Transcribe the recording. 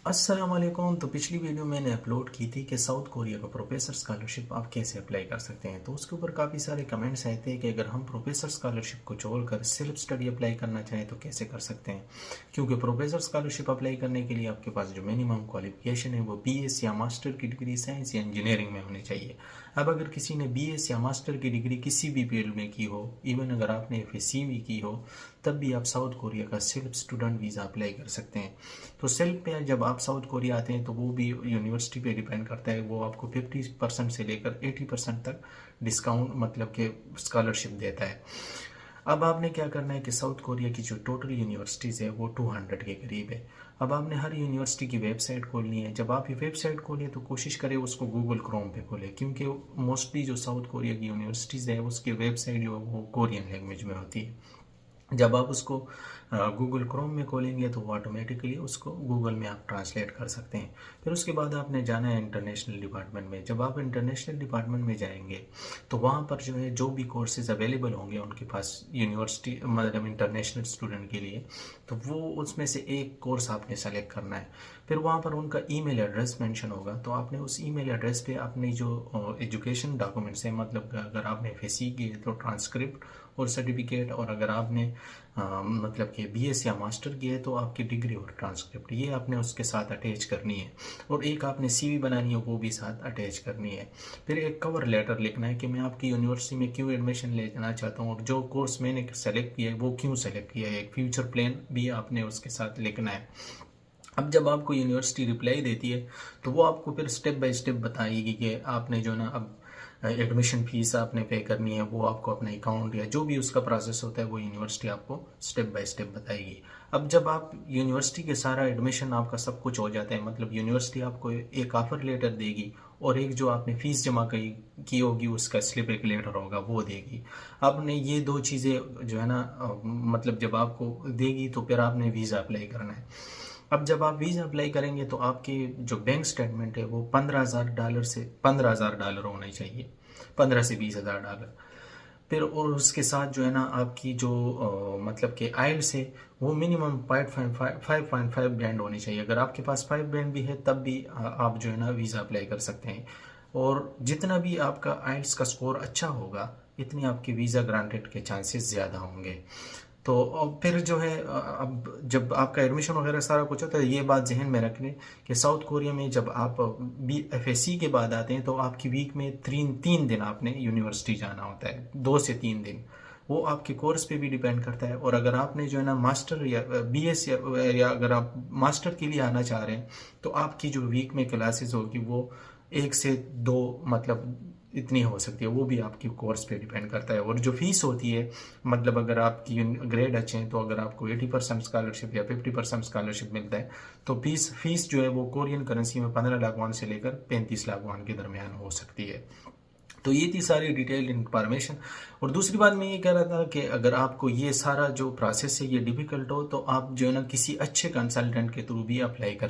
अस्सलाम वालेकुम। तो पिछली वीडियो मैंने अपलोड की थी कि साउथ कोरिया का प्रोफेसर स्कॉलरशिप आप कैसे अप्लाई कर सकते हैं। तो उसके ऊपर काफ़ी सारे कमेंट्स आए थे कि अगर हम प्रोफेसर स्कॉलरशिप को छोड़कर सेल्फ स्टडी अप्लाई करना चाहें तो कैसे कर सकते हैं, क्योंकि प्रोफेसर स्कॉलरशिप अप्लाई करने के लिए आपके पास जो मिनिमम क्वालिफिकेशन है वो बीएस या मास्टर की डिग्री साइंस या इंजीनियरिंग में होनी चाहिए। अब अगर किसी ने बीएस या मास्टर की डिग्री किसी भी फील्ड में की हो, इवन अगर आपने एफएससी भी की हो, तब भी आप साउथ कोरिया का सेल्फ स्टूडेंट वीज़ा अप्लाई कर सकते हैं। तो सेल्फ पे जब आप साउथ कोरिया आते हैं तो वो भी यूनिवर्सिटी पे डिपेंड करता है, वो आपको 50% से लेकर 80% तक डिस्काउंट मतलब कि स्कॉलरशिप देता है। अब आपने क्या करना है कि साउथ कोरिया की जो टोटल यूनिवर्सिटीज़ है वो 200 के करीब है। अब आपने हर यूनिवर्सिटी की वेबसाइट खोलनी है। जब आप ये वेबसाइट खोलें तो कोशिश करें उसको गूगल क्रोम पे खोलें, क्योंकि मोस्टली जो साउथ कोरिया की यूनिवर्सिटीज़ है उसकी वेबसाइट जो है वो कोरियन लैंग्वेज में होती है। जब आप उसको गूगल क्रोम में खोलेंगे तो वो ऑटोमेटिकली उसको गूगल में आप ट्रांसलेट कर सकते हैं। फिर उसके बाद आपने जाना है इंटरनेशनल डिपार्टमेंट में। जब आप इंटरनेशनल डिपार्टमेंट में जाएंगे तो वहाँ पर जो है जो भी कोर्सेज अवेलेबल होंगे उनके पास यूनिवर्सिटी मतलब इंटरनेशनल स्टूडेंट के लिए, तो वो उसमें से एक कोर्स आपने सेलेक्ट करना है। फिर वहाँ पर उनका ईमेल एड्रेस मेंशन होगा, तो आपने उस ईमेल एड्रेस पे अपनी जो एजुकेशन डॉक्यूमेंट्स हैं, मतलब अगर आपने एफएससी की तो ट्रांसक्रिप्ट और सर्टिफिकेट, और अगर आपने मतलब कि बीएस या मास्टर की है तो आपकी डिग्री और ट्रांसक्रिप्ट, ये आपने उसके साथ अटैच करनी है। और एक आपने सीवी बनानी है वो भी साथ अटैच करनी है। फिर एक कवर लेटर लिखना है कि मैं आपकी यूनिवर्सिटी में क्यों एडमिशन लेना चाहता हूँ और जो कोर्स मैंने सेलेक्ट किया है वो क्यों सेलेक्ट किया है। एक फ्यूचर प्लान भी आपने उसके साथ लिखना है। अब जब आपको यूनिवर्सिटी रिप्लाई देती है तो वो आपको फिर स्टेप बाय स्टेप बताएगी कि आपने जो ना अब एडमिशन फीस आपने पे करनी है, वो आपको अपना अकाउंट या जो भी उसका प्रोसेस होता है वो यूनिवर्सिटी आपको स्टेप बाय स्टेप बताएगी। अब जब आप यूनिवर्सिटी के सारा एडमिशन आपका सब कुछ हो जाता है, मतलब यूनिवर्सिटी आपको एक ऑफर लेटर देगी और एक जो आपने फीस जमा की होगी उसका स्लिप एक लेटर होगा वो देगी। आपने ये दो चीज़ें जो है ना मतलब जब आपको देगी तो फिर आपने वीज़ा अप्लाई करना है। अब जब आप वीज़ा अप्लाई करेंगे तो आपके जो बैंक स्टेटमेंट है वो $15,000 होने चाहिए, 15 से $20,000। फिर और उसके साथ जो है ना आपकी जो मतलब कि आइल्स है वो मिनिमम 5.5 बैंड होनी चाहिए। अगर आपके पास 5 बैंड भी है तब भी आप जो है ना वीज़ा अप्लाई कर सकते हैं। और जितना भी आपका आइल्स का स्कोर अच्छा होगा इतनी आपकी वीज़ा ग्रांटेड के चांसेस ज़्यादा होंगे। तो अब फिर जो है अब जब आपका एडमिशन वगैरह सारा कुछ होता है, ये बात जहन में रख लें कि साउथ कोरिया में जब आप एफएससी के बाद आते हैं तो आपकी वीक में तीन दिन आपने यूनिवर्सिटी जाना होता है, 2 से 3 दिन। वो आपके कोर्स पे भी डिपेंड करता है। और अगर आपने जो है ना मास्टर या बीएस या अगर आप मास्टर के लिए आना चाह रहे हैं तो आपकी जो वीक में क्लासेस होगी वो 1 से 2 मतलब इतनी हो सकती है, वो भी आपकी कोर्स पे डिपेंड करता है। और जो फीस होती है मतलब अगर आपकी ग्रेड अच्छे हैं तो अगर आपको 80% स्कॉलरशिप या 50% स्कॉलरशिप मिलता है तो फीस जो है वो कोरियन करेंसी में 15 लाख वॉन से लेकर 35 लाख वॉन के दरमियान हो सकती है। तो ये थी सारी डिटेल इन्फॉर्मेशन। और दूसरी बात मैं ये कह रहा था कि अगर आपको ये सारा जो प्रोसेस है ये डिफ़िकल्ट हो तो आप जो है ना किसी अच्छे कंसल्टेंट के थ्रू भी अप्लाई कर